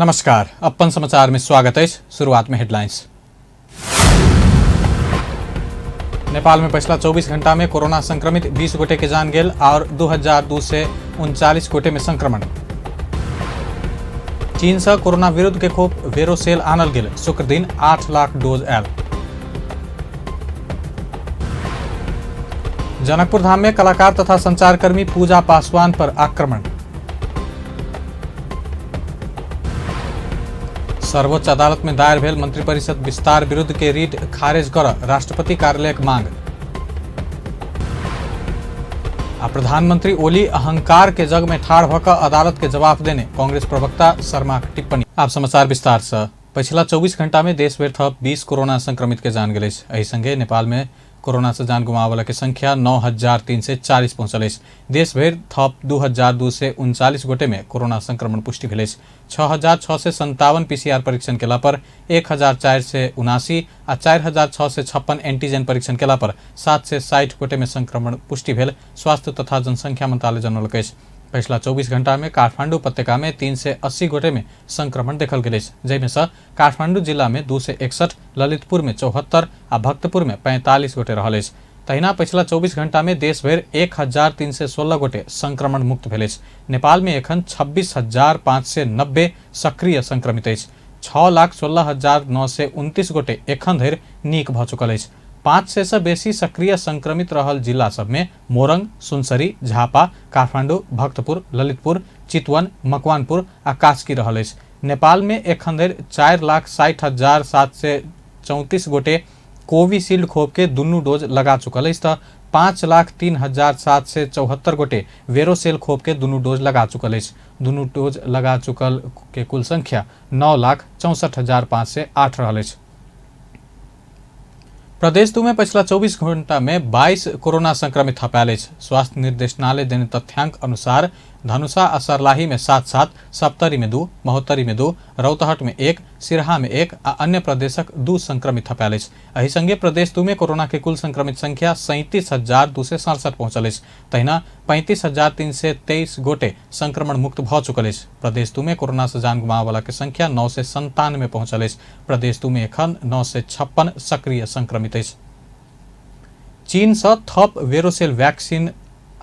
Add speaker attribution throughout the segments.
Speaker 1: नमस्कार, अपन समाचार में स्वागत है। शुरुआत में हेडलाइंस। नेपाल में पिछला 24 घंटा में कोरोना संक्रमित 20 गोटे के जान गेल और 2239 गोटे में संक्रमण। चीन से कोरोना विरुद्ध के खोप वेरोसेल आनल गेल, शुक्र दिन 8 लाख डोज आयल। जनकपुर धाम में कलाकार तथा संचारकर्मी पूजा पासवान पर आक्रमण। सर्वोच्च अदालत में दायर भेल मंत्रिपरिषद विस्तार विरुद्ध के रीट खारिज कर राष्ट्रपति कार्यालय के मांग। प्रधानमंत्री ओली अहंकार के जग में ठाड़ होकर अदालत के जवाब देने, कांग्रेस प्रवक्ता शर्मा की टिप्पणी। आप समाचार विस्तार से। पिछला 24 घंटा में देश भर थप 20 कोरोना संक्रमित के जान गए। एही संगे नेपाल में कोरोना से जान गुमावे वाला के संख्या 9340 पहुंचल। देश भर थप 2239 गोटे में कोरोना संक्रमण पुष्टि भेल। 6657 पीसीआर परीक्षण केला पर 1479 आ 4656 एंटीजन परीक्षण केला पर 760 गोटे में संक्रमण पुष्टि भेल। स्वास्थ्य तथा जनसंख्या मंत्रालय जनौलक अछि। पिछला 24 घंटा में काठमांडू उपत्यका में 380 गोटे में संक्रमण देखल गए, जैमे से काठमांडू जिला में 261, ललितपुर में 74 आ भक्तपुर में 45 गोटे रहल अछि। तहिना पिछला 24 घंटा में देश भर 1316 गोटे संक्रमण मुक्त भेल अछि। नेपाल में एखन 26,590 सक्रिय संक्रमित अछि। 6,16,929 गोटे एखन धरि नीक भ चुकल अछि। 500 से बेसी सक्रिय संक्रमित रहल जिला सब में मोरंग, सुनसरी, झापा, काठमांडू, भक्तपुर, ललितपुर, चितवन, मकवानपुर आ कास्की रहल अछि। नेपाल में एखन धरि 4,60,734 गोटे कोविशील्ड खोप के दुनू डोज लगा चुकल अछि त 5,03,774 गोटे वेरोसेल खोप के दुनू डोज लगा चुकल अछि। दुनू डोज लगा चुकल के कुल संख्या 9,64,508 रहल अछि। प्रदेश 2 में पिछला 24 घंटा में 22 कोरोना संक्रमित थपायल अछि। स्वास्थ्य निर्देशनालय देने तथ्यांक अनुसार धनुषा आ सर्लाही में 7-7, सप्तरी में 2, महोत्तरी में 2, रौतहट में 1, सिरहा में 1 आ अन्य प्रदेशक 2 संक्रमित थपायल अछि। एही संगे प्रदेश 2 में कोरोना के कुल संक्रमित संख्या 37,267 पहुंचल अछि। तहिना 35,323 गोटे संक्रमण मुक्त भ चुकल अछि। प्रदेश 2 में कोरोना से जान गुमावे वाला के संख्या 997 पहुंचल अछि। प्रदेश 2 में एखन 956 सक्रिय संक्रमित अछि। चीन से थप वेरोसेल वैक्सीन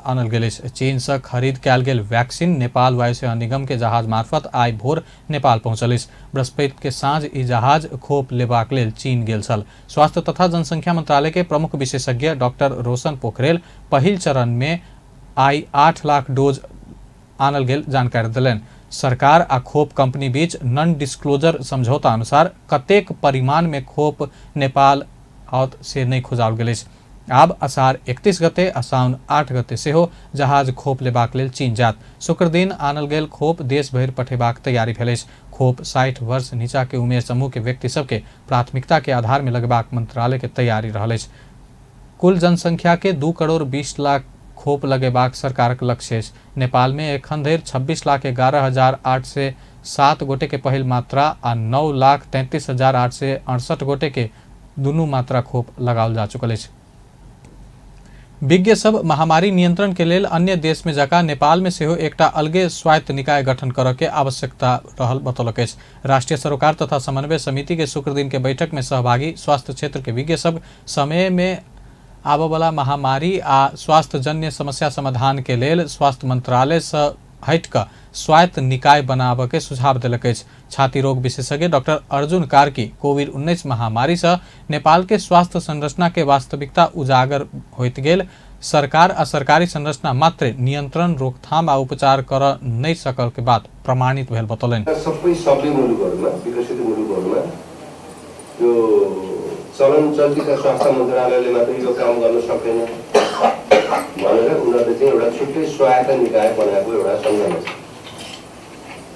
Speaker 1: आनल गेल। चीन से खरीद कैल गेल वैक्सीन नेपाल वायुसेना निगम के जहाज मार्फत आइ भोर नेपाल पहुंचल। बृहस्पति के साँझ ई जहाज खोप लेबाक लेल चीन गेल छल। स्वास्थ्य तथा जनसंख्या मंत्रालय के प्रमुख विशेषज्ञ डॉक्टर रोशन पोखरेल पहिल चरण में आई 8 लाख डोज आनल गेल जानकारी देलनि। सरकार आ खोप कंपनी बीच नॉन डिस्क्लोजर समझौता अनुसार कतेक परिमाण में खोप नेपाल आओत से नहीं खुजाओल गेल। आब असार 31 गते आ साउन 8 गते सेहो जहाज खोप लेबाक लेल चीन जात। शुक्र दिन आनल गेल खोप देश भरि पठेबाक तैयारी भेल अछि। खोप 60 वर्ष नीचा के उमेर समूह के व्यक्ति सबके प्राथमिकता के आधार में लगबाक मंत्रालय के तैयारी रहल अछि। कुल जनसंख्या के 2 करोड़ 20 लाख खोप लगेबाक सरकारक लक्ष्य अछि। नेपाल में एखन धरि 26,11,807 गोटे के पहिल मात्रा आ 9,33,868 गोटे के दुनू मात्रा खोप लगाओल जा चुकल अछि। विज्ञ सब महामारी नियंत्रण के लेल अन्य देश में जका नेपाल में सेहो एकटा अलगे स्वायत्त निकाय गठन करऽ के आवश्यकता रहल बतौलक अछि। राष्ट्रीय सरोकार तथा समन्वय समिति के शुक्र दिन के बैठक में सहभागी स्वास्थ्य क्षेत्र के विज्ञ सब समय में आबऽ वाला महामारी आ स्वास्थ्य जन्य समस्या समाधान के लेल स्वास्थ्य मंत्रालय से हटिकऽ स्वायत्त निकाय बनाबऽ के सुझाव देलक अछि। छाती रोग विशेषज्ञ डॉक्टर अर्जुन कार्की कोविड-19 महामारी से नेपाल के स्वास्थ्य संरचना के वास्तविकता उजागर होइत गेल। सरकार आ सरकारी संरचना मात्र नियंत्रण, रोकथाम आ उपचार कर नहीं सकल के बात प्रमाणित भेल बतौलनि।
Speaker 2: सबै सबै मुलुकहरुमा विकसित मुलुकहरुमा यो चलनचल्तीका स्वास्थ्य मन्त्रालयले मात्र यो काम गर्न सक्दैन भनेर उनीहरूले चाहिँ एउटा छुट्टै स्वायत्त निकाय बनाएको एउटा संगठन छ।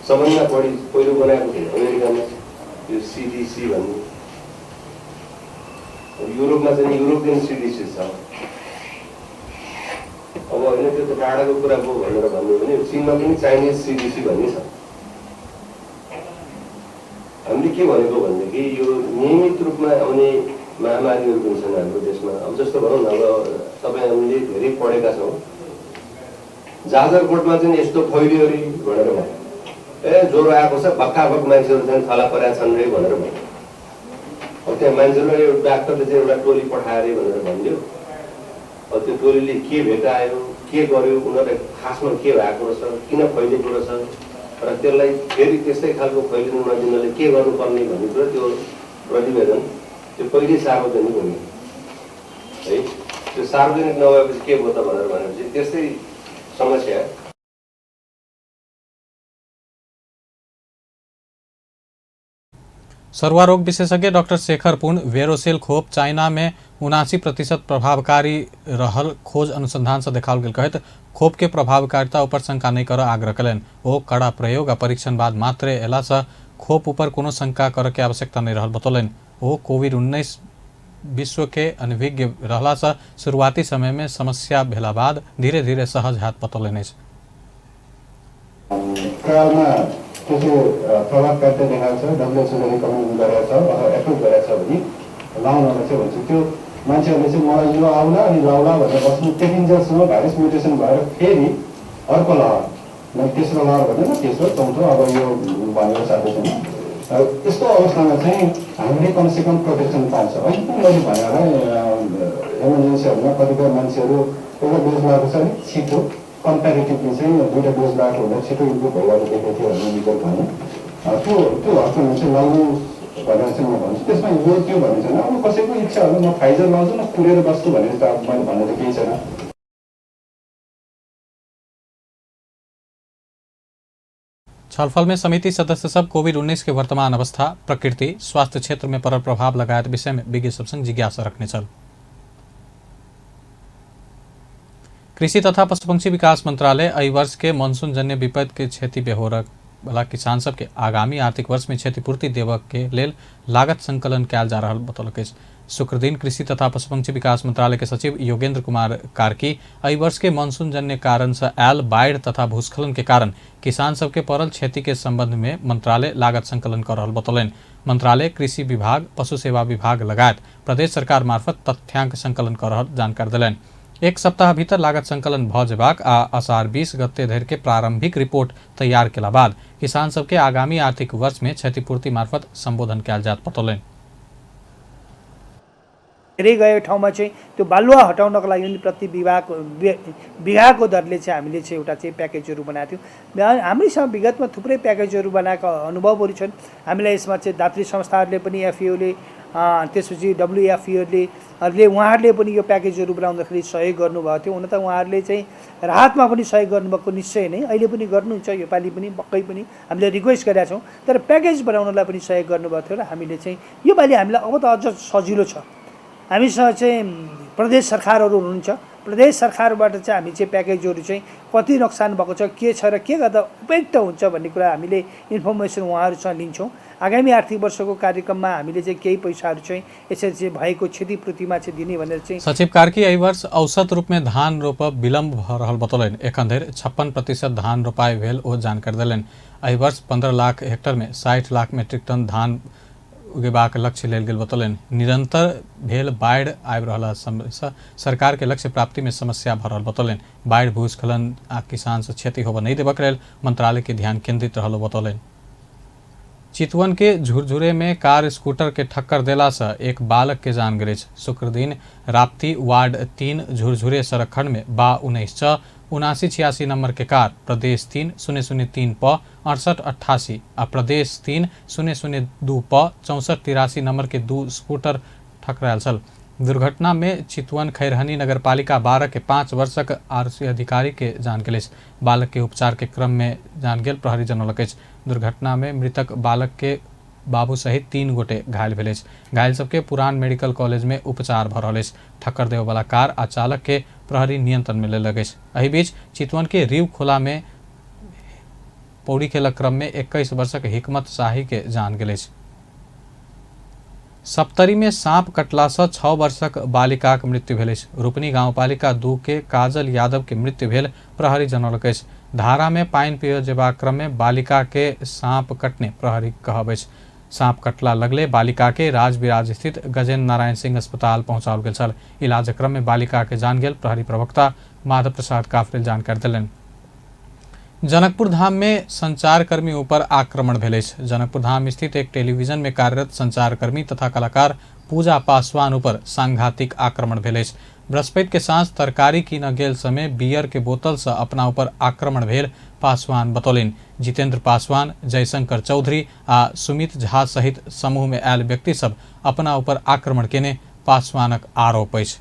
Speaker 2: सबैभन्दा बढी पहिलो बनाएको थियो अमेरिकामा यो सीडीसी भन्ने। युरोपमा चाहिँ युरोपियन सीडीसी छ। अब हैन त्यो त टाढाको कुरा पो भनेर भन्नु भने चीनमा पनि चाइनिज सीडीसी भन्ने छ। हामीले के भनेको भनेदेखि यो नियमित रूपमा आउने महामारीहरू पनि छन् हाम्रो देशमा। अब जस्तो भनौँ न, अब तपाईँ हामीले धेरै पढेका छौँ, जाजरकोटमा चाहिँ यस्तो फैलियो अरे भनेर भन्यो। ज्वरो आएको छ भक्काभक मान्छेहरू चाहिँ थला परेका छन् रे भनेर भन्यो। अब त्यहाँ मान्छेलाई एउटा डाक्टरले चाहिँ एउटा टोली पठायो अरे भनेर भनिदियो। अब त्यो टोलीले के भेटायो के गर्यो उनीहरूलाई खासमा के भएको रहेछ किन फैलिएको रहेछ र त्यसलाई फेरि त्यस्तै खालको फैलिनु नदिनले के गर्नुपर्ने भन्ने कुरा त्यो प्रतिवेदन त्यो पहिल्यै सार्वजनिक हुने है। त्यो सार्वजनिक नभएपछि के भयो त भनेर भनेपछि त्यस्तै समस्या।
Speaker 1: सर्वारोग विशेषज्ञ डॉक्टर शेखर पुन वेरोसेल खोप चाइना में 79% प्रभावकारी रहल खोज अनुसंधान से देखाओल गेल कहत खोप के प्रभावकारिता ऊपर शंका नहीं कर आग्रह कलन। वो कड़ा प्रयोग आ परीक्षण बाद मात्र एला से खोप ऊपर कोनो शंका करे के आवश्यकता नहीं रहल बतौलन। वो कोविड-19 विश्व के अनभिज्ञ रहला से शुरुआती समय में समस्या भेला बाद धीरे धीरे सहज हाथ बतौलन।
Speaker 3: त्यसको प्रभावकारिता देखाएको छ, डब्ल्युएचओले रिकमेन्ड गरेको छ अथवा एप्रुभ गरेको छ भने लाउनलाई चाहिँ भन्छ त्यो मान्छेहरूले चाहिँ मलाई यो आउला अनि लाउला भनेर बस्नु टेकिन्जेलसम्म भाइरस म्युटेसन भएर फेरि अर्को लहर तेस्रो लहर भन्दैन तेस्रो चौथो अब यो भनेर साध्य छैन। यस्तो अवस्थामा चाहिँ हामीले कमसेकम प्रोटेक्सन पाउँछ। अहिले पनि मैले भनेर इमर्जेन्सीहरूमा कतिपय मान्छेहरू एउटा डोज लगाएको छ भने छिटो कम्पेरिटिभली चाहिँ दुईवटा डोज लगाएको हुँदा छिटो इम्प्रुभ भइरहेको देखेको थियो भन्ने विकल्प भने त्यो हस्पिटलमा चाहिँ लाउनु भनेर चाहिँ म भन्छु। त्यसमा यो त्यो भन्ने छैन अब कसैको इच्छा हो म फाइजर लाउँछु न कुरेर बस्छु भनेर त अब मैले भन्नु त केही छैन।
Speaker 1: छलफल में समिति सदस्य सब कोविड-19 के वर्तमान अवस्था, प्रकृति, स्वास्थ्य क्षेत्र में पड़ल प्रभाव लगायत विषय में विज्ञ सब संग जिज्ञासा रखने चल। कृषि तथा पशुपक्षी विकास मंत्रालय अई वर्ष के मानसून जन्य विपद के क्षति बेहोरक वाला किसान सब के आगामी आर्थिक वर्ष में क्षतिपूर्ति देव के लेल लागत संकलन कैल जा रहा बतौलक। शुक्र दिन कृषि तथा पशुपक्षी विकास मंत्रालय के सचिव योगेंद्र कुमार कार्की अई वर्ष के मानसून जन्य कारण से आयल बाढ़ तथा भूस्खलन के कारण किसान सबके पड़ल क्षति के संबंध में मंत्रालय लागत संकलन कर रहा बतौलन। मंत्रालय कृषि विभाग, पशु सेवा विभाग लगायत प्रदेश सरकार मार्फत तथ्यांक संकलन कर रहा जानकारी दिलन। एक सप्ताह भीतर लागत संकलन भ जेबाक आ असार 20 गते धरि के प्रारंभिक रिपोर्ट तैयार केला बाद किसान सबके आगामी आर्थिक वर्ष में क्षतिपूर्ति मार्फत संबोधन कैल जात बतौलन।
Speaker 4: धेरै गएको ठाउँमा चाहिँ त्यो बालुवा हटाउनको लागि पनि प्रति बिघाको दरले चाहिँ हामीले चाहिँ एउटा चाहिँ प्याकेजहरू बनाएको थियौँ। हाम्रोसँग विगतमा थुप्रै प्याकेजहरू बनाएका अनुभवहरू छन्। हामीलाई यसमा चाहिँ दात्री संस्थाहरूले पनि एफइओले त्यसपछि डब्ल्युएफईहरूले उहाँहरूले पनि यो प्याकेजहरू बनाउँदाखेरि सहयोग गर्नुभएको थियो। हुन त उहाँहरूले चाहिँ राहतमा पनि सहयोग गर्नुभएको निश्चय नै अहिले पनि गर्नुहुन्छ। योपालि पनि पक्कै पनि हामीले रिक्वेस्ट गरेका छौँ तर प्याकेज बनाउनलाई पनि सहयोग गर्नुभएको थियो र हामीले चाहिँ योपालि हामीलाई अब त अझ सजिलो छ। हामीसँग चाहिँ प्रदेश सरकारहरू हुनुहुन्छ। प्रदेश सरकारबाट चाहिँ हामी चाहिँ प्याकेजहरू चाहिँ कति नोक्सान भएको छ के छ र के गर्दा उपयुक्त हुन्छ भन्ने कुरा हामीले इन्फर्मेसन उहाँहरूसँग लिन्छौँ। आगामी आर्थिक वर्षको कार्यक्रममा हामीले चाहिँ केही पैसाहरू चाहिँ यसरी चाहिँ भएको क्षतिपूर्तिमा चाहिँ दिने भनेर चाहिँ
Speaker 1: सचिव कार्की यही वर्ष औसत रूप में धान रोप विलम्ब भ रहल बतौलन। एखन धरि 56% धान रोपाई भेल ओ जानकारी देलन। एहि वर्ष 15 लाख हेक्टेयर में 60 लाख मेट्रिक टन धान उगेबाक लक्ष्य लेल गेल बतौलन। निरंतर भेल बाढ़ आबि रहला सरकार के लक्ष्य प्राप्ति में समस्या भ रहल बतौलन। बाढ़ भूस्खलन आ किसान से क्षति होबे नहीं देबक लेल मंत्रालय के ध्यान केंद्रित रहल बतौलन। चितवन के झुरझुरे में कार स्कूटर के ठक्कर देला से एक बालक के जान गेल। शुक्र दिन राप्ती वार्ड 3 झुरझुरे सड़क खंड में बा 19 7986 नंबर के कार प्रदेश 3 003 प 6888 आ प्रदेश 3 002 प 6483 नंबर के 2 स्कूटर ठकरायल छल। दुर्घटना में चितवन खैरहनी नगरपालिका 12 के 5 वर्षक आरसी अधिकारी के जान गेल। बालक के उपचार के क्रम में जान गेल प्रहरी जनौलक। दुर्घटना में मृतक बालक के बाबू सहित 3 गोटे घायल भेल। घायल सबके पुरान मेडिकल कॉलेज में उपचार भ रहल। ठक्कर देवे वाला कार आ चालक के प्रहरी नियंत्रण में लेलक। एहि बीच चितवन के रिव खोला में पौड़ी खेलक क्रम में 21 वर्षक हिकमत शाही के जान गेल। सप्तरी में सांप कटला से 6 वर्षक बालिका के मृत्यु भेल। रूपनी गांवपालिका 2 के काजल यादव के मृत्यु भेल प्रहरी जनौलक। धारा में पानी पिय जेबाक क्रम में बालिका के सांप कटने प्रहरी कहब। सांप कटला लगले बालिका के राजविराज स्थित गजेंद्र नारायण सिंह अस्पताल पहुंचाओल गेल छल। इलाज क्रम में बालिका के जान गेल प्रहरी प्रवक्ता माधव प्रसाद काफरेल जानकारी दिलन। जनकपुर धाम में संचारकर्मी ऊपर आक्रमण भेल अछि। जनकपुर धाम स्थित एक टेलीविजन में कार्यरत संचारकर्मी तथा कलाकार पूजा पासवान ऊपर सांघातिक आक्रमण भेल अछि। बृहस्पति के साँझ तरकारी कीनऽ गेल समय बियर के बोतल से अपना ऊपर आक्रमण भेल पासवान बतौलनि। जितेंद्र पासवान, जयशंकर चौधरी आ सुमित झा सहित समूह में आयल व्यक्ति सब अपना ऊपर आक्रमण केने पासवानक आरोप अछि।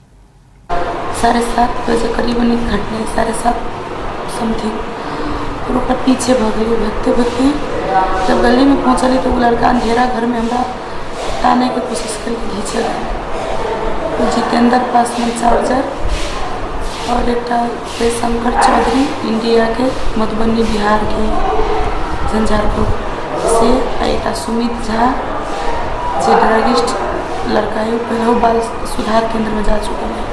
Speaker 5: 7:30 बजे करीबन एक घटना 7:30 समथिंग और ओकर पीछे भगे भगते जब गली में पहुँचली तो वो लड़का अंधेरा घर में हमरा ताने के कोशिश करके घींचल। तो जितेंद्र पासवान चार्जर और एक जयशंकर चौधरी इंडिया के मधुबनी बिहार के झंझारपुर से एक सुमित झा जे ड्रगिस्ट लड़का है पहले बाल सुधार केंद्र में जा चुका है।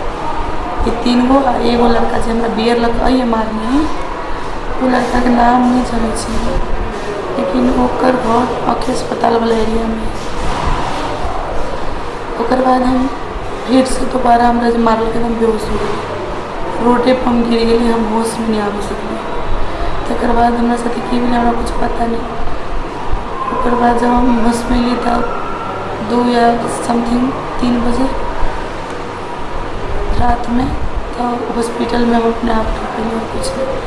Speaker 5: ये 3 गो एगो लड़का जो हमारा बियर लग आइए मारने है वो लड़का के नाम नहीं जाने चाहिए, लेकिन ओकर घर आँखें अस्पताल वाला एरिया में। ओकर बाद हम फिर से दोबारा हमरा जब मारल के हम बेहोश हो गए, रोडे पर हम गिर गए, हम होश में नहीं आ सकले। तकर बाद हमरा साथ की भी हमरा कुछ पता नहीं। ओकर बाद जब हम होश में ली तब 2 या समथिंग 3 बजे रात में तो हॉस्पिटल में हम अपने आप ठोक गए और कुछ नहीं।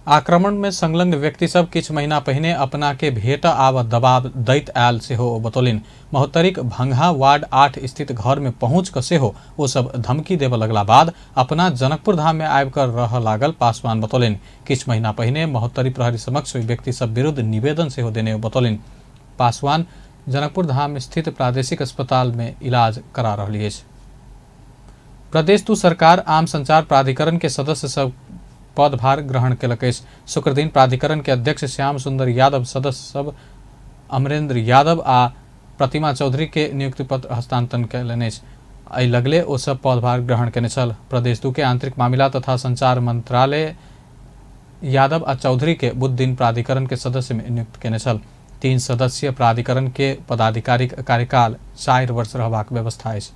Speaker 1: आक्रमण में संलग्न व्यक्ति सब किछु महीना पहिने अपना के भेट आब दबाव दैत आयल सेहो बतौलनि। महोत्तरीक भंगहा वार्ड 8 स्थित घर में पहुंच क सेहो ओ सब धमकी देबऽ लगला बाद अपना जनकपुर धाम में आबि कर रह लागल पासवान बतौलनि। किछु महीना पहिने महोत्तरी प्रहरी समक्ष ओहि व्यक्ति सब विरुद्ध निवेदन सेहो देने बतौलनि। पासवान जनकपुर धाम स्थित प्रादेशिक अस्पताल में इलाज करा रहली अछि। प्रदेश 2 सरकार आम संचार प्राधिकरण के सदस्य सब पदभार ग्रहण केलक अछि। शुक्र दिन प्राधिकरण के अध्यक्ष श्याम सुंदर यादव, सदस्य सब अमरेंद्र यादव आ प्रतिमा चौधरी के नियुक्ति पत्र हस्तांतरण कयलनि अछि। एहि लगले ओ सब पदभार ग्रहण केने छल। प्रदेश 2 के आंतरिक मामिला तथा संचार मंत्रालय यादव आ चौधरी के बुध दिन प्राधिकरण के सदस्य में नियुक्त केने छल। 3 सदस्यीय प्राधिकरण के पदाधिकारिक कार्यकाल 4 वर्ष रहबाक व्यवस्था अछि।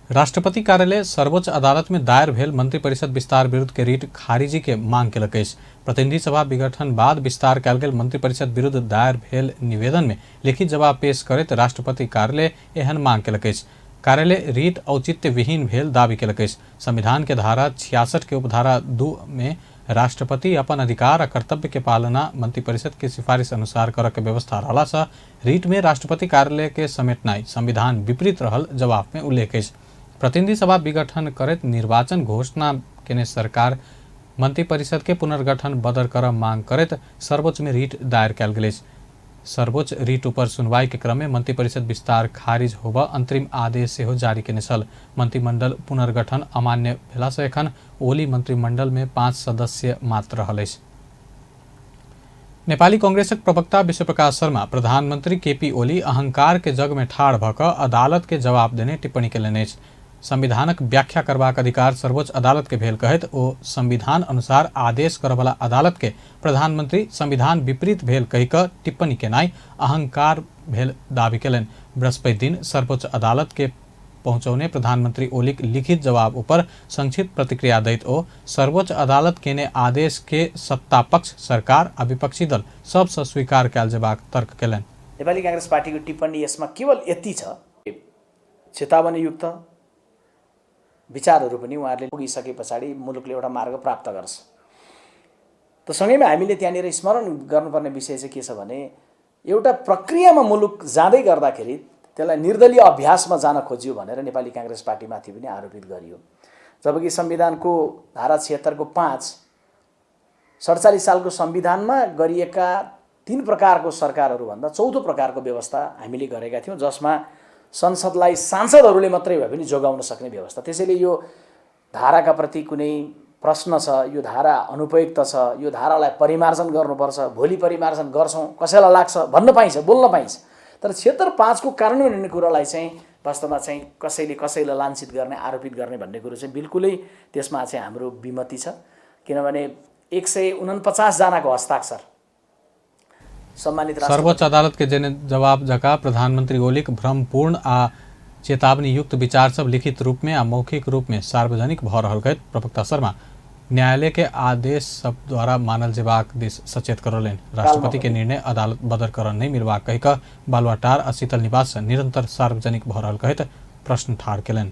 Speaker 1: राष्ट्रपति कार्यालय सर्वोच्च अदालत में दायर भेल मंत्रिपरिषद विस्तार विरुद्ध के रीट खारिजी के मांग केलक अछि। प्रतिनिधि सभा विघटन बाद विस्तार कयल गेल मंत्रिपरिषद विरुद्ध दायर भेल निवेदन में लिखित जवाब पेश करैत राष्ट्रपति कार्यालय एहन मांग केलक अछि। कार्यालय रीट औचित्य विहीन भेल दावी केलक अछि। संविधान के धारा 66 के उपधारा 2 में राष्ट्रपति अपन अधिकार आ कर्तव्य के पालना मंत्रिपरिषद के सिफारिश अनुसार करऽ के व्यवस्था रहला सँ रीट में राष्ट्रपति कार्यालय के समेटनाई संविधान विपरीत रहल जवाब में उल्लेख अछि। प्रतिनिधि सभा विघटन करैत निर्वाचन घोषणा केने सरकार मंत्रिपरिषद के पुनर्गठन बदर करऽ मांग करैत सर्वोच्च में रीट दायर कयल गेल अछि। सर्वोच्च रीट ऊपर सुनवाई के क्रम में मंत्रिपरिषद विस्तार खारिज होबऽ अंतरिम आदेश सेहो जारी केने छल। मंत्रिमंडल पुनर्गठन अमान्य भेला सँ एखन ओली मंत्रिमंडल में 5 सदस्य मात्र रहल अछि। नेपाली कांग्रेसक प्रवक्ता विश्वप्रकाश शर्मा प्रधानमंत्री केपी ओली अहंकार के जग में ठाढ़ भऽ कऽ अदालत के जवाब देने टिप्पणी केलनि अछि। संविधानक व्याख्या करबाक अधिकार सर्वोच्च अदालत के भेल कहैत ओ संविधान अनुसार आदेश करऽ वाला अदालत के प्रधानमंत्री संविधान विपरीत भेल कहि कऽ टिप्पणी केनाई अहंकार भेल दावी केलनि। बृहस्पति दिन सर्वोच्च अदालत के पहुंचौने प्रधानमंत्री ओलीक लिखित जवाब ऊपर संक्षिप्त प्रतिक्रिया दैत ओ सर्वोच्च अदालत केने आदेश के सत्ता पक्ष सरकार आ विपक्षी दल सबसँ स्वीकार कयल जेबाक तर्क केलनि।
Speaker 6: नेपाली कांग्रेस पार्टीको टिप्पणी यसमा केवल यति छ, चेतावनीयुक्त विचारहरू पनि उहाँहरूले पुगिसके पछाडि मुलुकले एउटा मार्ग प्राप्त गर्छ। त सँगैमा हामीले त्यहाँनिर स्मरण गर्नुपर्ने विषय चाहिँ के छ भने एउटा प्रक्रियामा मुलुक जाँदै गर्दाखेरि त्यसलाई निर्दलीय अभ्यासमा जान खोजियो भनेर नेपाली कांग्रेस पार्टीमाथि पनि आरोपित गरियो। जबकि संविधानको धारा 76 को 5 47 सालको संविधानमा गरिएका 3 प्रकारको सरकारहरू भन्दा चौथो प्रकारको व्यवस्था हामीले गरेका थियौँ, जसमा संसदलाई सांसदहरूले मात्रै भए पनि जोगाउन सक्ने व्यवस्था। त्यसैले यो धाराका प्रति कुनै प्रश्न छ, यो धारा अनुपयुक्त छ, यो धारालाई परिमार्जन गर्नुपर्छ, भोलि परिमार्जन गर्छौँ कसैलाई लाग्छ भन्न पाइन्छ, बोल्न पाइन्छ। तर 76(5) को कार्यान्वयन हुने कुरालाई चाहिँ वास्तवमा चाहिँ कसैले कसैलाई लाञ्छित गर्ने, आरोपित गर्ने भन्ने कुरो चाहिँ बिल्कुलै त्यसमा चाहिँ हाम्रो विमति छ। किनभने 149 जनाको हस्ताक्षर सम्मानित
Speaker 1: सर्वोच्च अदालत के जवाब जका प्रधानमंत्री ओलीक भ्रमपूर्ण आ चेतावनी युक्त विचार सब लिखित रूप में आ मौखिक रूप में सार्वजनिक भऽ रहल कहैत प्रवक्ता शर्मा न्यायालय के आदेश सब द्वारा मानल जेबाक दिस सचेत करौलनि। राष्ट्रपति के निर्णय अदालत बदर कर नहीं मिलबाक कहि कऽ बालुआटार आ शीतल निवास निरंतर सार्वजनिक भऽ रहल कहैत प्रश्न ठाढ़ केलनि।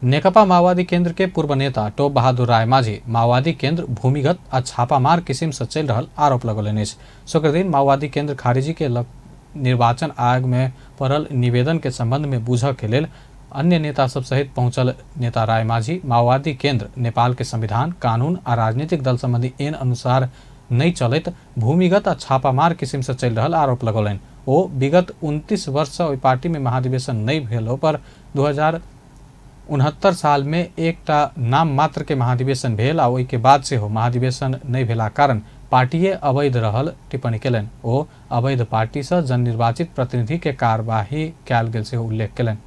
Speaker 1: नेकपा माओवादी केंद्र के पूर्व नेता टोप बहादुर राय माझी माओवादी केंद्र भूमिगत आ छापामार किसिम से चल रहल आरोप लगौलनि अछि। शुक्र दिन माओवादी केंद्र खारिजी के निर्वाचन आयोग में पड़ल निवेदन के संबंध में बूझ के लेल अन्य नेता सब सहित पहुंचल नेता राय माझी माओवादी केंद्र नेपाल के संविधान, कानून आ राजनीतिक दल संबंधी एन अनुसार नहीं चलत भूमिगत आ छापामार किसिम से चल रहल आरोप लगौलनि। ओ विगत 29 वर्ष से ओहि पार्टी में महाधिवेशन नहीं भेलो पर 2069 साल में एकटा नाम मात्र के महाधिवेशन भेल आ ओहि के बाद से हो महाधिवेशन नहीं भेला कारण पार्टीए अवैध रहल टिप्पणी केलनि। ओ अवैध पार्टी से जन निर्वाचित प्रतिनिधि के कार्यवाही कयल गेल से उल्लेख केलनि।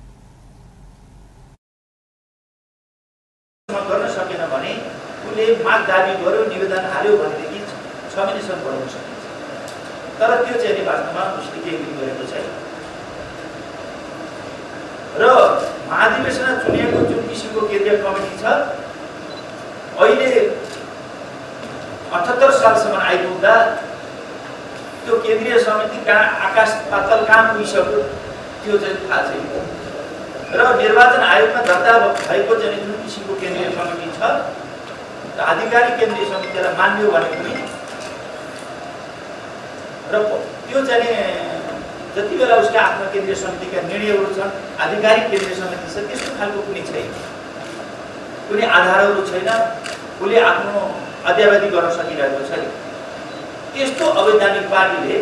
Speaker 7: गर्न सकेन भने उले माग दाबी गर्यो, निवेदन हाल्यो भनेदेखि 6 महिनासम्म बढाउन सकिन्छ। तर त्यो चाहिँ वास्तवमा उसले केही पनि गरेको छैन। र महाधिवेशनमा चुनिएको जुन किसिमको केन्द्रीय कमिटी छ अहिले 78 सालसम्म आइपुग्दा त्यो केन्द्रीय समिति कहाँ आकाश पातल कहाँ पुगिसक्यो त्यो चाहिँ थाहा छैन। र निर्वाचन आयोगमा दर्ता भएको चाहिँ जुन किसिमको केन्द्रीय समिति छ र आधिकारिक केन्द्रीय समितिलाई मान्यो भने पनि र त्यो चाहिँ जति बेला उसका आफ्ना केन्द्रीय समितिका निर्णयहरू छन्, आधिकारिक केन्द्रीय समिति छ, त्यस्तो खालको कुनै छैन, कुनै आधारहरू छैन, उसले आफ्नो अध्यावधि गर्न सकिरहेको छैन। त्यस्तो अवैधानिक पार्टीले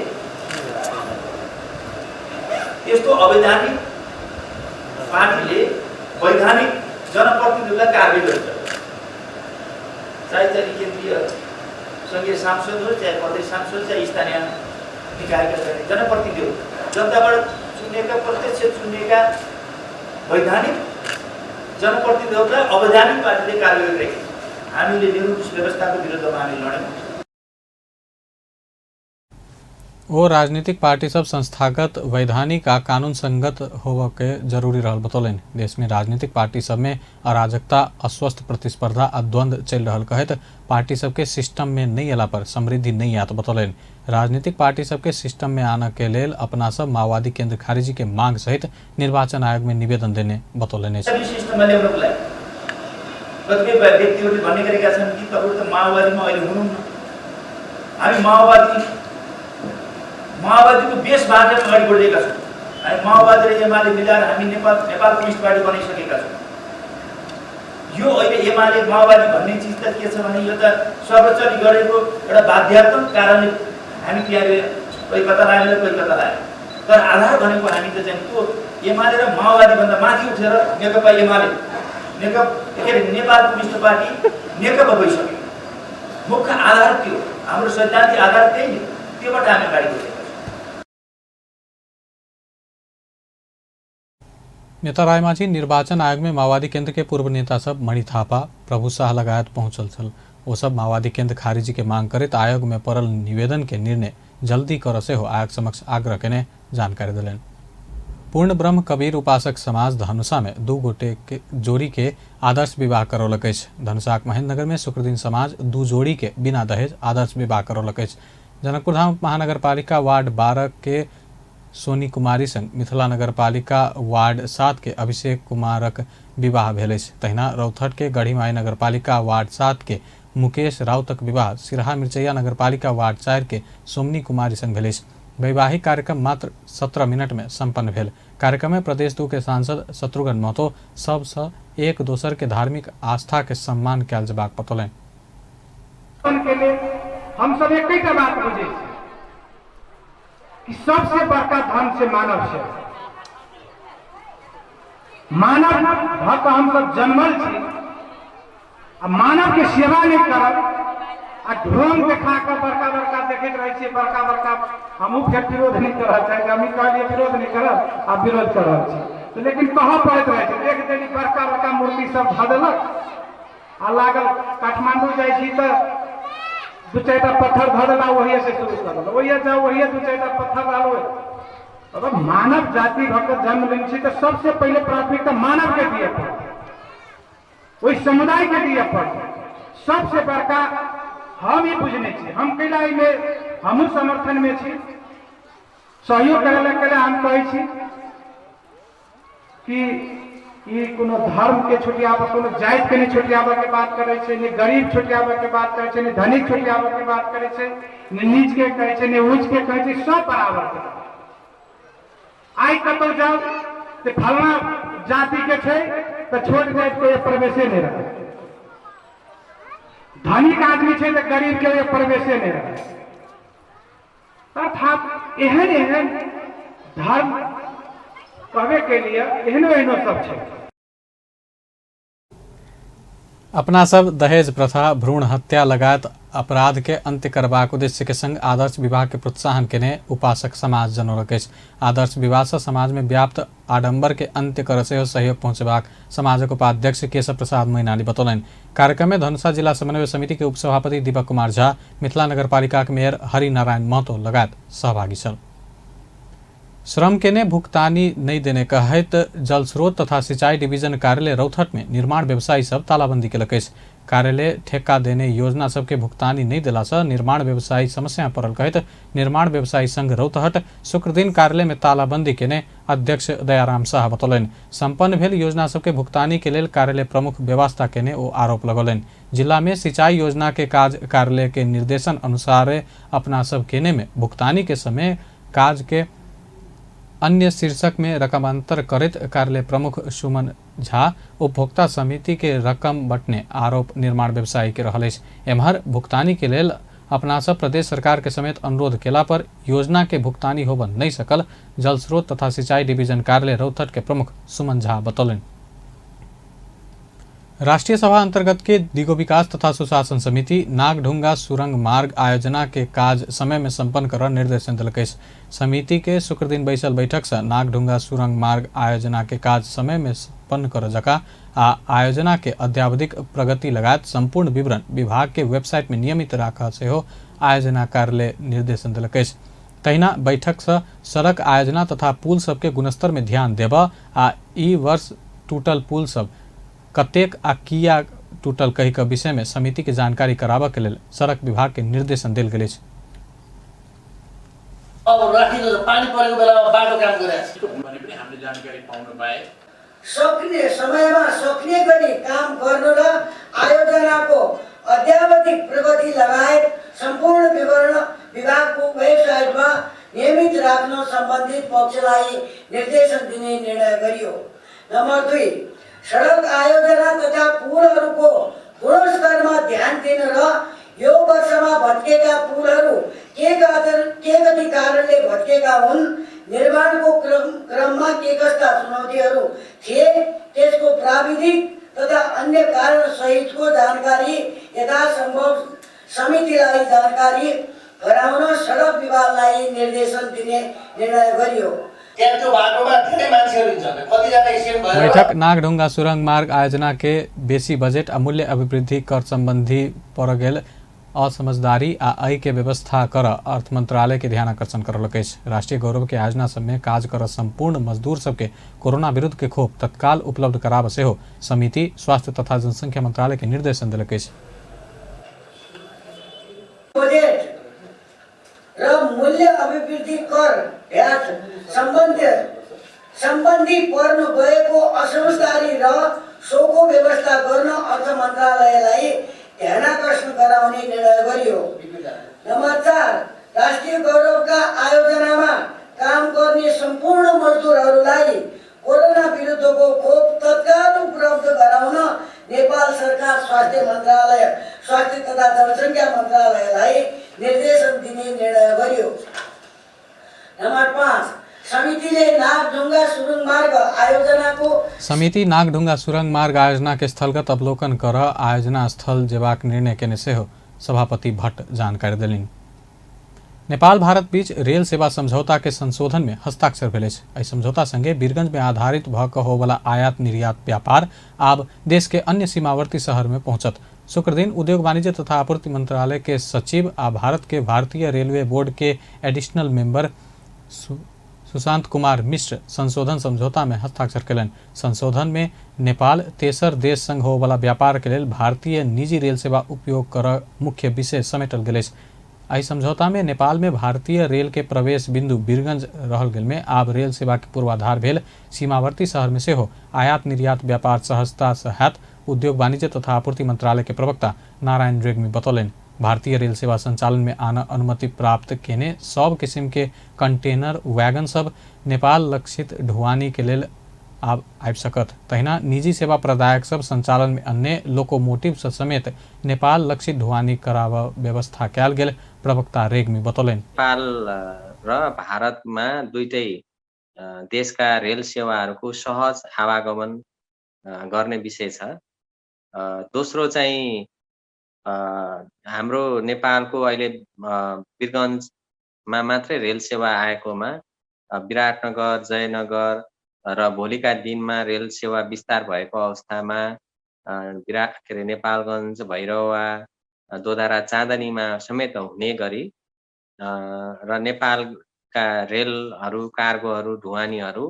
Speaker 7: वैधानिक जनप्रतिनिधिलाई कारवाही गर्छ। चाहे केन्द्रीय सङ्घीय सांसद हो, चाहे प्रदेश सांसद, चाहे स्थानीय निकायका जनप्रतिनिधि हो, जनताबाट चुनिएका प्रत्यक्ष चुनिएका वैधानिक जनप्रतिनिधिहरूलाई अवैधानिक पार्टीले कारवाही गरिरहेको छ। हामीले निरुपीय व्यवस्थाको विरुद्धमा हामी लड्यौँ।
Speaker 1: वो राजनीतिक पार्टी सब संस्थागत, वैधानिक आ कानून संगत होवे के जरूरी रहल बतौलनि। देश में राजनीतिक पार्टी सब में अराजकता, अस्वस्थ प्रतिस्पर्धा आ द्वंद्व चल रहल कहत पार्टी सबके सिस्टम में नहीं अला पर समृद्धि नहीं आत बतौलनि। राजनीतिक पार्टी सबके सिस्टम में आने के लेल अपना सब माओवादी केंद्र खारिजी के मांग सहित निर्वाचन आयोग में निवेदन देने बतौलनि।
Speaker 7: माओवादीको बेसबाट अगाडि बढेका छौँ। हामी माओवादी र एमाले मिलाएर हामी नेपाल कम्युनिस्ट पार्टी बनाइसकेका छौँ। यो अहिले एमाले माओवादी भन्ने चिज त के छ भने यो त सर्वोच्चले गरेको एउटा बाध्यात्मक कारणले हामी त्यहाँ कोही कता लाग्यो कोही कता लाग्यो। तर आधार भनेको हामी त चाहिँ त्यो एमाले र माओवादी भन्दा माथि उठेर नेकपा एमाले नेपाल कम्युनिस्ट पार्टी नेकपा भइसक्यो। मुख्य आधार त्यो, हाम्रो सैद्धान्तिक आधार त्यही, त्योबाट हामी अगाडि बढेका छौँ।
Speaker 1: नेता राय माझी निर्वाचन आयोग में माओवादी केंद्र के पूर्व नेता सब मणि थापा, प्रभु शाह लगायत पहुंचल छल। वो सब माओवादी केंद्र खारिजी के मांग करत आयोग में पड़ल निवेदन के निर्णय जल्दी कर से हो आयोग समक्ष आग्रह केने जानकारी दिलन। पूर्ण ब्रह्म कबीर उपासक समाज धनुषा में 2 गोटे के जोड़ी के आदर्श विवाह करौलक अछि। धनुषाक महेंद्रनगर में शुक्र दिन समाज 2 जोड़ी के बिना दहेज आदर्श विवाह करौलक अछि। जनकपुर धाम महानगर पालिका वार्ड 12 के सोनी कुमारी संग मिथिला नगर पालिका वार्ड 7 के अभिषेक कुमारक विवाह भेल अछि। तहिना रौथट के गढ़ीमाई नगर पालिका वार्ड 7 के मुकेश राउतक विवाह सिरहा मिर्चैया नगर पालिका वार्ड 4 के सोमनी कुमारी संग भेल अछि। वैवाहिक कार्यक्रम मात्र 17 मिनट में संपन्न भेल। कार्यक्रम में प्रदेश 2 के सांसद शत्रुघ्न महतो सबसँ एक दोसर के धार्मिक आस्था के सम्मान कयल जेबाक बतौलनि।
Speaker 8: हम सब एकैटा बात बुझे कि सबसे बड़का धर्म से मानव से मानव भक्त हम सब जन्मल छी आ मानव के सेवा नहीं करब आ ढोंग देखा कर बड़का बड़का देखते रहे छी। बड़का बड़का हमू फिर विरोध नहीं कर रहा है, हम कहलिए विरोध नहीं करब आ विरोध कर रहा छी। तो लेकिन कहाँ पड़त रहे छै, देख देनी बड़का बड़का मूर्ति सब ध देलक आ लागल काठमांडू जाइ छी तो 2-4टा पत्थर धर देला, वही से शुरू कर देला, वही जाओ वही 2-4टा पत्थर डालो। अगर मानव जाति भक्त जन्म लेने छी तो सबसे पहले प्राथमिकता मानव के दिए पड़े, वही समुदाय के दिए पड़े। सबसे बड़का हम ही बुझने छी। हम कैला में हमू समर्थन में छी, सहयोग करे हम कहे छी कि ई कोनो धर्म के छुटियाबे, कोनो जाति के नहीं छुटियाबे के बात करे छे, ने गरीब छुटियाबे के बात करे छे, ने धनिक छुटियाबे के बात करे छे, ने नीच के कहे छे, ने ऊंच के कहे छे, सब बराबर के। आई कतौ जाओ तो फलना जाति के छे तो छोट जाति के प्रवेशे नहीं रहे, धनिक आदमी छे तो गरीब के प्रवेशे नहीं रहे। अर्थात एहन एहन धर्म कहवे के लिए एहनो एहनो सब छे।
Speaker 1: अपना सब दहेज प्रथा, भ्रूण हत्या लगायत अपराध के अंत्य करबाक उद्देश्य के संग आदर्श विवाह के प्रोत्साहन केने उपासक समाज जनौलक अछि। आदर्श विवाह से समाज में व्याप्त आडंबर के अंत्य कर सेहो सहयोग पहुंचबाक समाजक उपाध्यक्ष केशव प्रसाद मैनाली बतौलनि। कार्यक्रम में धनुषा जिला समन्वय समिति के उपसभापति दीपक कुमार झा, मिथिला नगरपालिका के मेयर हरि नारायण महतो लगायत सहभागी छल। श्रम के ने भुगतानी नहीं देने कहत जल स्रोत तथा सिंचाई डिवीजन कार्यालय रौथट में निर्माण व्यवसायी सब तालाबंदी केलक अछि। कार्यालय ठेका देने योजना सबके भुगतानी नहीं देला से निर्माण व्यवसायी समस्या पड़ल कहत निर्माण व्यवसायी संघ रौतहट शुक्र दिन कार्यालय में तालाबंदी केने अध्यक्ष दयाराम शाह बतौलनि। संपन्न भेल योजना सबके भुगतानी के लेल कार्यालय प्रमुख व्यवस्था केने ओ आरोप लगौलनि। जिला में सिंचाई योजना के काज कार्यालय के निर्देशन अनुसार अपना सब केने में भुगतानी के समय काज के अन्य शीर्षक में रकम अंतर करत कार्यालय प्रमुख सुमन झा उपभोक्ता समिति के रकम बंटने आरोप निर्माण व्यवसायी के रहल अछि। एम्हर भुगतानी के लेल अपना सब प्रदेश सरकार के समेत अनुरोध केला पर योजना के भुगतानी होबन नहीं सकल जल स्रोत तथा सिंचाई डिवीजन कार्यालय रौथट के प्रमुख सुमन झा बतौलनि। राष्ट्रीय सभा अंतर्गत के दिगो विकास तथा सुशासन समिति नागढुंगा सुरंग मार्ग आयोजना के काज समय में संपन्न कर निर्देशन दिलक अछि। समिति के शुक्र दिन बैसल बैठक से नागढुंगा सुरंग मार्ग आयोजना के काज समय में संपन्न कर जका आ आयोजना के अद्यावधिक प्रगति लगायत संपूर्ण विवरण विभाग के वेबसाइट में नियमित राखा सेहो आयोजना कार्यालय निर्देशन दिलक अछि। तहिना बैठक से सड़क आयोजना तथा पुल सबके गुणस्तर में ध्यान देबा आ ई वर्ष टूटल पुल सब कतेक आ किया टूटल कही के विषय में समिति के जानकारी कराबा के लेल सड़क विभाग के निर्देशन देल गेल अछि।
Speaker 9: अब राखिन्छ पानी परेको बेलामा बाटो काम गरिरहेको छ भने पनि हामीले जानकारी पाउन पाए
Speaker 10: सक्ने समयमा सक्ने गरी काम गर्नु र आयोजनाको अद्यावधिक प्रगति लगायत सम्पूर्ण विवरण विभागको वेबसाइटमा नियमित राख्न सम्बन्धित पक्षलाई निर्देशन दिने निर्णय गरियो। नम्बर 2, सडक आयोजना तथा पुलहरूको गुणस्तरमा ध्यान दिन र यो वर्षमा भत्केका पुलहरू के कति कारणले भत्केका हुन्, निर्माणको क्रममा के कस्ता चुनौतीहरू थिए, त्यसको प्राविधिक तथा अन्य कारण सहितको जानकारी यथासम्भव समितिलाई जानकारी गराउन सडक विभागलाई निर्देशन दिने निर्णय गरियो।
Speaker 1: बैठक नागढुंगा सुरंग मार्ग आयोजना के बेसी बजेट अमूल्य अभिवृद्धि कर संबंधी पड़ गेल असमझदारी आ अय के व्यवस्था कर अर्थ मंत्रालय के ध्यान आकर्षण करलक अछि। राष्ट्रीय गौरव के आयोजना सब में काज कर संपूर्ण मजदूर सबके कोरोना विरुद्ध के खोप तत्काल उपलब्ध कराब सेहो समिति स्वास्थ्य तथा जनसंख्या मंत्रालय के निर्देशन दिलक अछि।
Speaker 10: र मूल्य अभिवृद्धि कर सम्बन्धी पर्नु गएको असमझदारी र सोको व्यवस्था गर्न अर्थ मन्त्रालयलाई ध्यानाकर्षण गराउने निर्णय गरियो। नम्बर 4, राष्ट्रिय गौरवका आयोजनामा काम गर्ने सम्पूर्ण मजदुरहरूलाई कोरोना विरुद्धको खोप तत्काल उपलब्ध गराउन नेपाल सरकार स्वास्थ्य मन्त्रालय स्वास्थ्य तथा जनसंख्या मन्त्रालयलाई निर्देशन दिने निर्णय गरियो। नम्बर 5, समिति
Speaker 1: नागढुंगा सुरंग मार्ग आयोजना के स्थलगत अवलोकन कर आयोजना स्थल जेबाक निर्णय केने सेहो सभापति भट्ट जानकारी देलनि। नेपाल भारत बीच रेल सेवा समझौता के संशोधन में हस्ताक्षर भेल अछि। एहि समझौता संगे वीरगंज में आधारित भ क होवला आयात निर्यात व्यापार आब देश के अन्य सीमावर्ती शहर में पहुंचत। शुक्र दिन उद्योग वाणिज्य तथा आपूर्ति मंत्रालय के सचिव आ भारत के भारतीय रेलवे बोर्ड के एडिशनल मेंबर सुशांत कुमार मिश्र संशोधन समझौता में हस्ताक्षर कयलनि। संशोधन में नेपाल तेसर देश संग होबला व्यापार के लेल भारतीय निजी रेल सेवा उपयोग कर मुख्य विषय समेटल गेल अछि। एहि समझौता में नेपाल में भारतीय रेल के प्रवेश बिंदु वीरगंज रहल गेल में आब रेल सेवा के पूर्वाधार भेल सीमावर्ती शहर में सेहो आयात निर्यात व्यापार सहजता से हैत। उद्योग वाणिज्य तथा आपूर्ति मंत्रालय के प्रवक्ता नारायण रेग्मी बतौलनि भारतीय रेल सेवा संचालन में आना अनुमति प्राप्त केने सब किस्म के कंटेनर वैगन सब नेपाल लक्षित ढुवानी के लेल आबि सकत। तहिना निजी सेवा प्रदायक सब संचालन में अन्य लोकोमोटिव समेत नेपाल लक्षित ढुवानी कराव व्यवस्था कयल गेल प्रवक्ता रेग्मी बतौलनि।
Speaker 11: नेपाल र भारतमा दुईटै देशका रेल सेवाहरूको सहज आवागमन गर्ने विषय छ। दोस्रो चाहिँ हाम्रो नेपालको अहिले वीरगन्जमा मात्रै रेल सेवा आएकोमा विराटनगर, जयनगर र भोलिका दिनमा रेल सेवा विस्तार भएको अवस्थामा नेपालगञ्ज, भैरवा, दोधारा, चाँदनीमा समेत हुने गरी र नेपालका रेलहरू, कार्गोहरू, ढुवानीहरू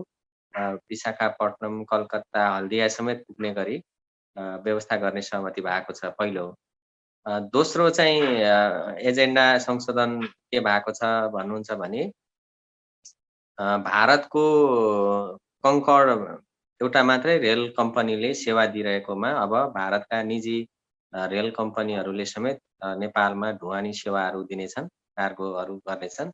Speaker 11: विशाखापट्टनम, कलकत्ता, हल्दिया समेत पुग्ने गरी व्यवस्था गर्ने सहमति भएको छ पहिलो। दोस्रो चाहिँ एजेन्डा संशोधन के भएको छ भन्नुहुन्छ भने भारतको कङ्कर्ड एउटा मात्रै रेल कम्पनीले सेवा दिइरहेकोमा अब भारतका निजी रेल कम्पनीहरूले समेत नेपालमा ढुवानी सेवाहरू दिनेछन्, कार्गोहरू गर्नेछन्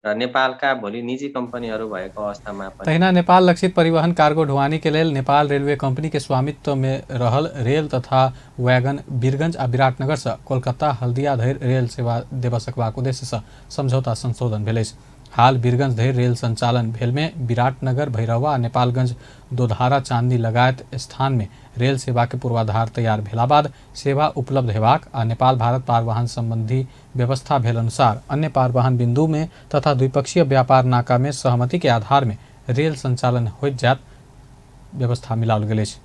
Speaker 11: र नेपालका भोलि निजी कम्पनीहरू भएको अवस्थामा पनि
Speaker 1: तहिना नेपाल लक्षित परिवहन कार्गो ढुवानी के लेल नेपाल रेलवे कंपनी के स्वामित्व में रहल रेल तथा वैगन वीरगंज आ विराटनगर से कोलकाता, हल्दिया धरि रेल सेवा देवा सकबाक उद्देश्य से समझौता संशोधन भेल अछि। हाल वीरगंज धरि रेल संचालन भेल में विराटनगर, भैरवा, नेपालगंज, दोधारा, चांदनी लगायत स्थान में रेल सेवा के पूर्वाधार तैयार भेला बाद सेवा उपलब्ध हेबाक आ नेपाल भारत पारवहन संबंधी व्यवस्था भेल अनुसार अन्य पारवहन बिंदु में तथा द्विपक्षीय व्यापार नाका में सहमति के आधार में रेल संचालन होइत जात व्यवस्था मिलाओल गेल अछि।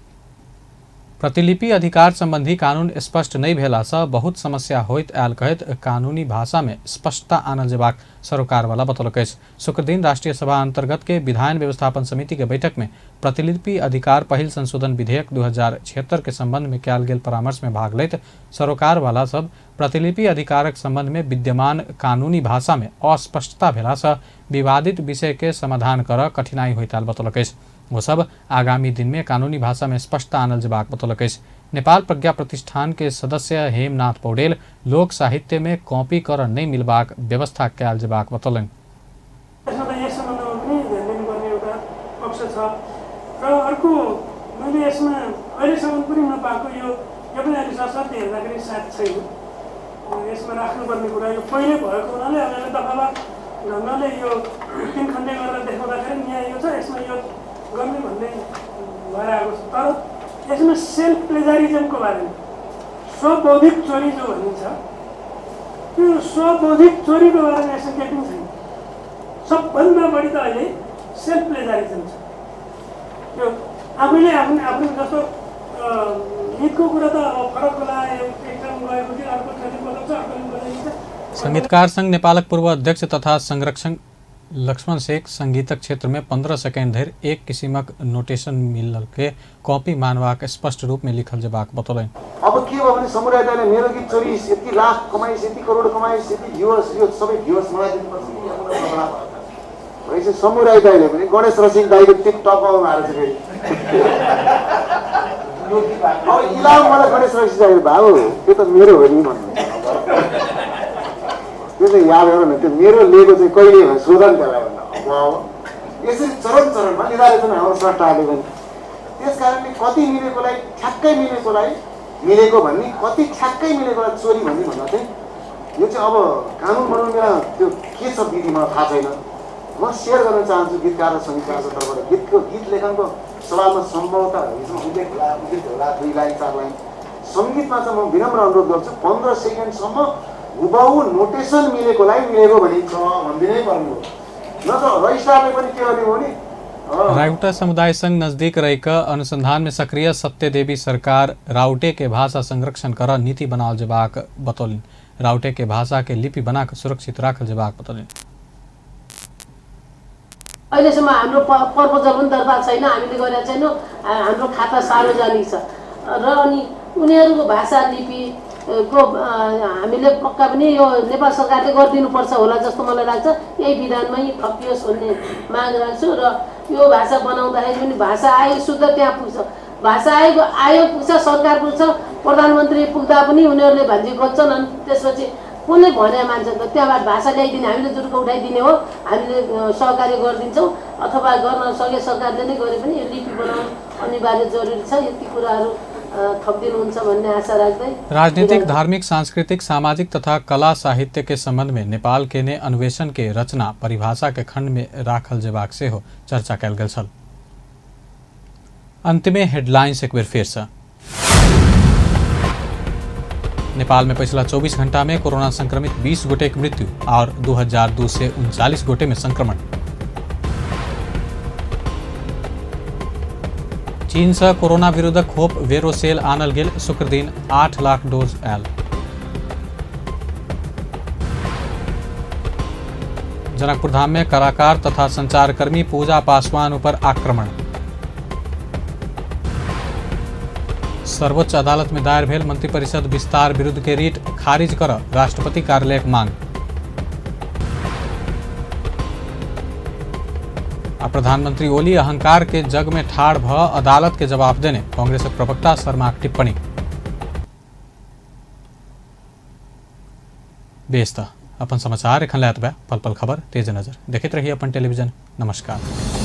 Speaker 1: प्रतिलिपि अधिकार संबंधी कानून स्पष्ट नहीं भेला से बहुत समस्या होइत आयल कहैत कानूनी भाषा में स्पष्टता आनल जेबाक सरोकार वाला बतौलक अछि। शुक्र दिन राष्ट्रीय सभा अंतर्गत के विधायन व्यवस्थापन समिति के बैठक में प्रतिलिपि अधिकार पहिल संशोधन विधेयक 2076 के संबंध में कयल गेल परामर्श में भाग लैत सरोकार वाला सब प्रतिलिपि अधिकारक संबंध में विद्यमान कानूनी भाषा में अस्पष्टता भेला से विवादित विषय के समाधान कर कठिनाई होइत आयल बतौलक अछि। वो सब आगामी दिन में कानूनी भाषा में स्पष्टता आनल जेबाक बतौलक अछि। नेपाल प्रज्ञा प्रतिष्ठान के सदस्य हेमनाथ पौडेल लोक साहित्य में कॉपी कर नहीं मिलबाक व्यवस्था कयल जेबाक बतौलनि।
Speaker 12: अर्को मैले यसमा अहिलेसम्म पनि नपाएको यो पनि अहिले सरसर्ती हेर्दाखेरि साथ छैन। यसमा राख्नुपर्ने कुरा यो पहिले भएको हुनाले अब यसले दफाबार ढङ्गले यो तीन खण्डे गरेर देखाउँदाखेरि न्याय यो छ, यसमा यो गर्ने भन्ने भएर आएको छ। तर यसमा सेल्फ प्लेजरिजमको बारेमा स्वबौद्धिक चोरी जो भनिन्छ त्यो स्वबौद्धिक चोरीको बारेमा यसमा केही पनि छैन। सबभन्दा बढी त अहिले सेल्फ प्लेजरिजम छ। त्यो आफैले आफ्नो जस्तो गीतको कुरा त फरक होला, एकदम गएको थियो अर्को खाली बजाउँछ अर्को बजाइन्छ।
Speaker 1: संगीतकार संघ नेपालक पूर्व अध्यक्ष तथा संरक्षक लक्ष्मण शेख संगीतक क्षेत्र में 15 सेकेंड धरि एक किसिमक नोटेशन मिलल के कॉपी मानवाक स्पष्ट रूप में लिखल जेबाक बतौलनि।
Speaker 3: अब के भयो भने समुदाय दाइले मेरो गीत चोरी यति लाख कमाइस, यति करोड कमाइस, यति भ्युअर्स, यो सबै भ्युअर्स मलाई दिनुपर्छ। वैसे समुदाय दाइले पनि गणेश रसिक दाइको टिकटकमा हालेछ फेरि। अब इलाम मलाई गणेश रसिक दाइ बाबु त्यो त मेरो हो नि भन्नु। त्यो चाहिँ याद गर न, त्यो मेरो लिएको चाहिँ कहिले सोधन त्यसलाई भन्नु। अब यसरी चरण चरणमा निर्धारित हाम्रो स्रष्टाले पनि त्यस कारणले कति मिलेकोलाई ठ्याक्कै मिलेकोलाई मिलेको भन्ने, कति ठ्याक्कै मिलेकोलाई चोरी भन्ने भन्दा चाहिँ यो चाहिँ अब कानुन बनाउनु बेला त्यो के छ विधि मलाई थाहा छैन। म सेयर गर्न चाहन्छु गीतकार र सङ्गीतकारको तर्फबाट गीत लेखनको सवालमा सम्भवतः यसमा उल्लेख होला 2 लाइन 4 लाइन। सङ्गीतमा चाहिँ म विनम्र अनुरोध गर्छु 15 सेकेन्डसम्म हुबहु नोटेसन मिलेकोलाई मिलेको भनिन्छ भनिदिनै पर्नु हो। न त रजिस्ट्रारले पनि के गर्ने हो नि।
Speaker 1: राउटा समुदाय संघ नजदीक रहकर अनुसंधान में सक्रिय सत्यदेवी सरकार राउटे के भाषा संरक्षण कर नीति बनाल जेबाक बतौलनि। राउटे के भाषा के लिपि बनाकर सुरक्षित राखल जेबाक बतौलनि।
Speaker 13: अहिलेसम्म हाम्रो प्रपोजल पनि दर्ता छैन, हामीले गरेका छैनौँ, हाम्रो खाता सार्वजनिक छ र अनि उनीहरूको भाषा लिपिको हामीले पक्का पनि यो नेपाल सरकारले गरिदिनुपर्छ होला जस्तो मलाई लाग्छ। यही विधानमै थपियोस् भन्ने माग राख्छु र यो भाषा बनाउँदाखेरि पनि भाषा आयोग शुद्ध त्यहाँ पुग्छ, भाषा आयोग पुग्छ, सरकार पुग्छ, प्रधानमन्त्री पुग्दा पनि उनीहरूले भान्जी खोज्छन् अनि त्यसपछि कसले भने मान्छ त त्यहाँबाट भाषा ल्याइदिने, हामीले जुर्को उठाइदिने हो, हामीले सहकार्य गरिदिन्छौँ अथवा गर्न सके सरकारले नै गरे पनि यो लिपि बनाउनु अनिवार्य जरुरी छ। यति कुराहरू थपिदिनुहुन्छ भन्ने आशा राख्दै
Speaker 1: राजनीतिक, धार्मिक, सांस्कृतिक, सामाजिक तथा कला साहित्य के संबंध में नेपाल के ने अन्वेषण के रचना परिभाषा के खंड में राखल जेबाक से हो चर्चा कल गेल छल। अंत में हेडलाइंस एक बेर फिर से। नेपाल में पिछला 24 घंटा में कोरोना संक्रमित 20 गोटे की मृत्यु और 2239 गोटे में संक्रमण। चीन से कोरोना विरुद्ध खोप वेरोसेल आनल गेल, शुक्र दिन 8 लाख डोज आयल। जनकपुर धाम में कलाकार तथा संचारकर्मी पूजा पासवान पर आक्रमण। सर्वोच्च अदालत में दायर भेल मंत्रिपरिषद विस्तार विरुद्ध के रीट खारिज कर राष्ट्रपति कार्यालय मांग। प्रधानमंत्री ओली अहंकार के जग में ठाड़ भ अदालत के जवाब देने कांग्रेस प्रवक्ता शर्मा की टिप्पणी। बेस्ता अपन समाचार एखन लायत बा पल पल खबर तेज नजर देखते रहिए अपन टेलीविजन। नमस्कार।